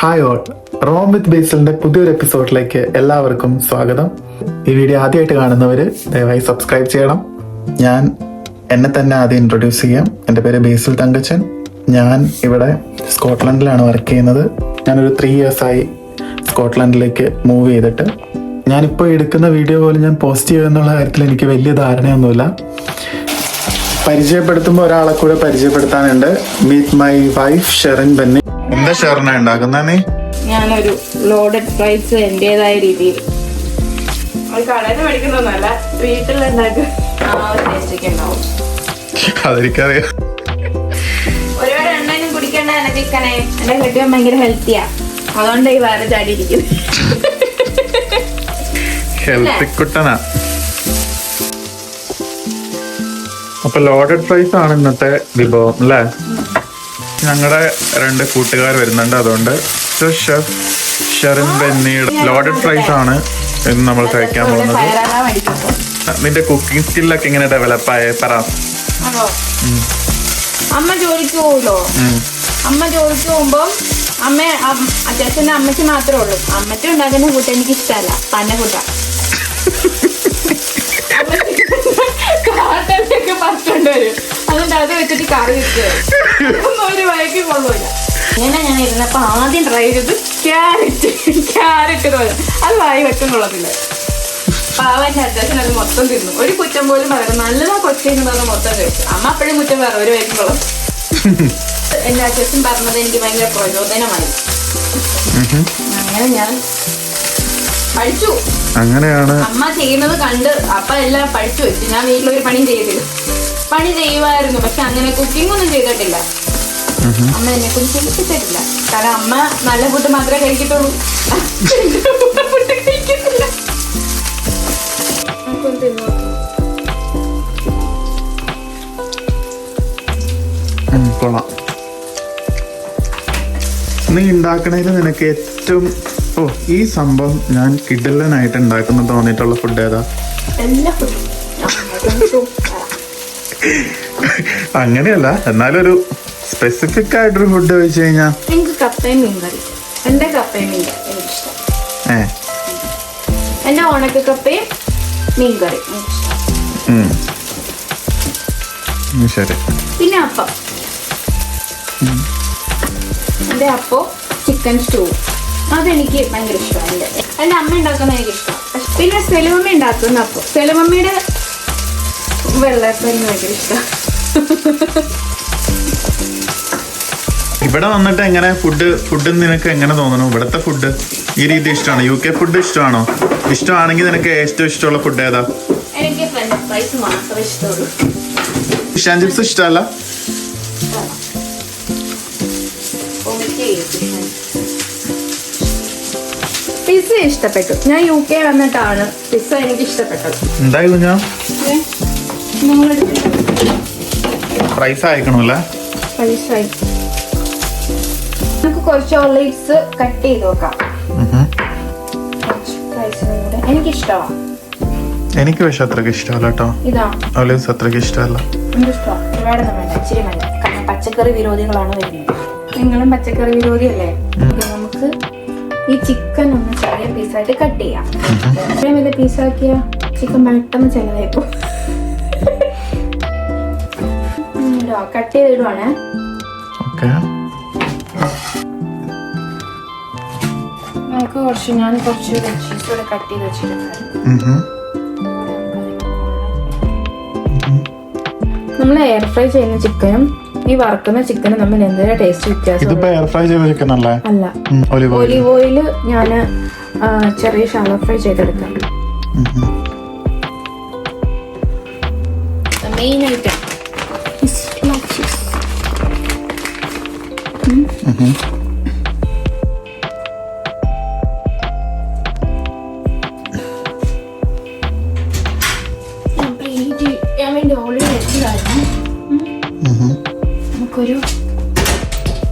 Hi all, Rome വിത്ത് ബേസിലിന്റെ പുതിയൊരു എപ്പിസോഡിലേക്ക് എല്ലാവർക്കും സ്വാഗതം. ഈ വീഡിയോ ആദ്യമായിട്ട് കാണുന്നവർ ദയവായി സബ്സ്ക്രൈബ് ചെയ്യണം. ഞാൻ എന്നെ തന്നെ ആദ്യം ഇൻട്രൊഡ്യൂസ് ചെയ്യാം. എൻ്റെ പേര് ബേസിൽ തങ്കച്ചൻ. ഞാൻ ഇവിടെ സ്കോട്ട്ലൻഡിലാണ് വർക്ക് ചെയ്യുന്നത്. ഞാനൊരു 3 ഇയേഴ്സായി സ്കോട്ട്ലൻഡിലേക്ക് മൂവ് ചെയ്തിട്ട്. ഞാനിപ്പോൾ എടുക്കുന്ന വീഡിയോ പോലും ഞാൻ പോസ്റ്റ് ചെയ്യുമെന്നുള്ള കാര്യത്തിൽ എനിക്ക് വലിയ ധാരണയൊന്നുമില്ല. പരിചയപ്പെടുത്തുമ്പോൾ ഒരാളെ കൂടെ പരിചയപ്പെടുത്താനുണ്ട്. Meet my wife Sherin Benny. എന്താ ഷെറിന ഉണ്ടാക്കുന്ന നീ? ഞാനൊരു ലോഡഡ് ഫ്രൈസ് എന്റേതായ രീതിയിൽ കടന്ന് മേടിക്കുന്നൊന്നല്ല, വീട്ടിലുണ്ടാക്കും. അതെനിക്കറിയാം. ഒരുപാട് എണ്ണയും കുടിക്കേണ്ട ചിക്കനെ എന്റെ കെട്ടിയാൻ ഭയങ്കര ഹെൽത്തിയാ, അതുകൊണ്ട് ഈ വേറെ ചാടി ഇരിക്കുന്നത്. ഹെൽത്തി കുട്ടനാ. അപ്പൊ ലോഡഡ് ഫ്രൈസ് ആണ് ഇന്നത്തെ വിഭവം അല്ലേ? ഞങ്ങളുടെ 2 കൂട്ടുകാർ വരുന്നുണ്ട്, അതുകൊണ്ട് ഷെഫ് ഷെറിൻ ബെന്നിയുടെ ലോഡഡ് ഫ്രൈസ് ആണ് ഇന്ന് നമ്മൾ കഴിക്കാൻ പോകുന്നത്. നിന്റെ കുക്കിംഗ് സ്കില്ലൊക്കെ ഇങ്ങനെ ഡെവലപ്പ് ആയേ പറ. അമ്മ ജോലിക്ക് പോകുമല്ലോ. അമ്മ ജോലിക്ക് പോകുമ്പോ അത്യാവശ്യം അമ്മയ്ക്ക് മാത്രമേ ഉള്ളൂ. അമ്മയ്ക്ക് ഉണ്ടാക്കുന്ന ഫുഡ് എനിക്ക് ഇഷ്ടമല്ല, പന്ന ഫുഡാ. കാട്ടൊക്കെ പറിച്ചോണ്ട് വരും, അതുകൊണ്ട് അത് വെച്ചിട്ട് കറി വെക്കുക, ഒരു വഴക്ക് കൊള്ളൂല. അങ്ങനെ ഞാൻ ഇരുന്നപ്പോ ആദ്യം ട്രൈ ചെയ്ത് ക്യാരറ്റ് തോന്നും. അത് വായി വെക്കാൻ കൊള്ളത്തില്ല. പാവന്റെ അത്യാവശ്യം അത് മൊത്തം തിന്നു, ഒരു കുറ്റം പോലും പറയുന്നത് നല്ലതാ കൊച്ചെന്ന് പറഞ്ഞ മൊത്തം കഴിച്ചു. അമ്മ അപ്പോഴും കുറ്റം പറ, ഒരു വഴക്കും കൊള്ളും. എന്റെ അത്യാവശ്യം പറഞ്ഞത് എനിക്ക് ഭയങ്കര പ്രചോദനമായി. അങ്ങനെ ഞാൻ പഠിച്ചു. അങ്ങനെയാണ് അമ്മ ചെയ്യുന്നത് കണ്ട് അപ്പ എല്ലാം പഠിച്ചു വെച്ചു. ഞാൻ വീട്ടിലൊരു പണിയും ചെയ്തില്ല. പണി ചെയ്യുമായിരുന്നു, പക്ഷെ അങ്ങനെ കുക്കിംഗ് ഒന്നും ചെയ്തിട്ടില്ല. അമ്മ എന്നെ കൊണ്ട് ചെയ്യിപ്പിച്ചിട്ടില്ല. കാരണം അമ്മ നല്ല ഫുഡ് മാത്രമേ കഴിക്കത്തുള്ളൂ, ഫുഡ് കഴിക്കത്തില്ല. കൊള്ളാം. നീ ഉണ്ടാക്കണേല് നിനക്ക് ഏറ്റവും ഈ സംഭവം ഞാൻ കിടിലനായിട്ട് ഉണ്ടാക്കുന്ന തോന്നിയിട്ടുള്ള ഫുഡ് ഏതാ? അങ്ങനെയല്ല, എന്നാലും ഒരു സ്പെസിഫിക് ആയിട്ടൊരു ഫുഡ് വെച്ച് കഴിഞ്ഞാൽ എനിക്ക് കപ്പയും മീൻകറി. എന്റെ കപ്പയും മീൻകറി എനിക്കിഷ്ടം. എന്റെ ഉണക്ക കപ്പയും മീൻകറി ശരി. പിന്നെ അപ്പം, എന്റെ അപ്പം ചിക്കൻ സ്റ്റൂ അതെനിക്ക് ഭയങ്കര ഇഷ്ടമാണ്. എന്റെ അമ്മ ഉണ്ടാക്കുന്ന എനിക്ക് ഇഷ്ടം. പിന്നെ സെലുമമ്മ ഉണ്ടാക്കുന്ന അപ്പം, സെലുമമ്മയുടെ വെള്ളപ്പം എനിക്ക് ഭയങ്കര ഇഷ്ടം. ഇവിടെ വന്നിട്ട് എങ്ങനെ ഫുഡ് നിനക്ക് എങ്ങനെ തോന്നുന്നു? ഇവിടുത്തെ ഫുഡ് ഈ രീതി ഇഷ്ടമാണോ? UK ഫുഡ് ഇഷ്ടമാണോ? ഇഷ്ടമാണെങ്കിൽ നിനക്ക് ഏറ്റവും ഇഷ്ടമുള്ള ഫുഡ് ഏതാ? എനിക്ക് ഫ്രഞ്ച് ഫ്രൈസ് മാത്രമേ ഇഷ്ടമുള്ളൂ. ഫിഷ് ആൻഡ് ചിപ്സ് ഇഷ്ടമല്ല? പിസ്സ ഇഷ്ടപ്പെട്ടു. ഞാൻ UK വന്നിട്ടാണ് പിസ്സ എനിക്ക് ഇഷ്ടപ്പെട്ടത്. എന്തായാലും ഞാൻ ഫ്രൈസ് അയക്കണമല്ലേ? ഫ്രൈസായി നമുക്ക് കുറച്ച് ഒലീവ്സ് കട്ട് ചെയ്ത് നോക്കാം. എനിക്കിഷ്ടമാണ്. എനിക്ക് പക്ഷെ അത്രയ്ക്ക് ഇഷ്ടമല്ല കേട്ടോ. ഇതാ ഒലീവ്സ് അത്രയ്ക്ക് ഇഷ്ടമല്ല. എനിക്കിഷ്ടമാണ്. ഒരുപാടൊന്നും വേണ്ട, ഇച്ചിരി മതി. കാരണം പച്ചക്കറി വിരോധികളാണ് വരുന്നത്. നിങ്ങളും പച്ചക്കറി വിരോധിയല്ലേ? നമുക്ക് ഈ ചിക്കൻ ഒന്ന് ചെറിയ പീസായിട്ട് കട്ട് ചെയ്യാം. ഇത്രയും വലിയ പീസാക്കിയ ചിക്കൻ പെട്ടെന്ന് ചെലവായിപ്പോ. കട്ട് ചെയ്തിടുവാണ്. നമുക്ക് ഞാൻ കുറച്ച് വെജീസ് കൂടെ കട്ട് ചെയ്ത് വെച്ചിട്ടുണ്ട്. നമ്മൾ എയർ ഫ്രൈ ചെയ്യുന്ന ചിക്കനും ഈ വറുക്കുന്ന ചിക്കനും തമ്മിൽ എന്തെങ്കിലും ടേസ്റ്റ് വ്യത്യാസം അല്ല. ഒലിവ് ഓയില് ഞാൻ ചെറിയ ഷാലോ ഫ്രൈ ചെയ്തെടുക്കാം. മെയിൻ ഐറ്റം നമുക്കൊരു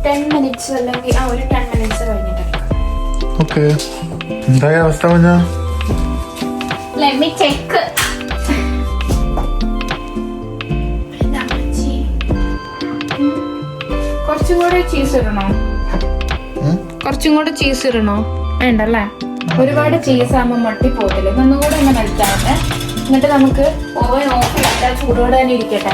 10 മിനിറ്റ്സ് അല്ലെങ്കിൽ ഒരു 10 മിനിറ്റ്സ് കഴിഞ്ഞിട്ട് എന്തായ അവസ്ഥ? Let me check. കുറച്ചും കൂടെ ചീസ് ഇടണോ? കുറച്ചും കൂടെ ചീസ് ഇടണോ? വേണ്ടല്ലേ? ഒരുപാട് ചീസ് ആകുമ്പോൾ മട്ടി പോകത്തില്ല. ഒന്നുകൂടെ ഒന്ന് മെൽറ്റാവട്ടെ. എന്നിട്ട് നമുക്ക് ഓവൻ ഓഫ് ചെയ്തിട്ട് ചൂടോടെ തന്നെ ഇരിക്കട്ടെ.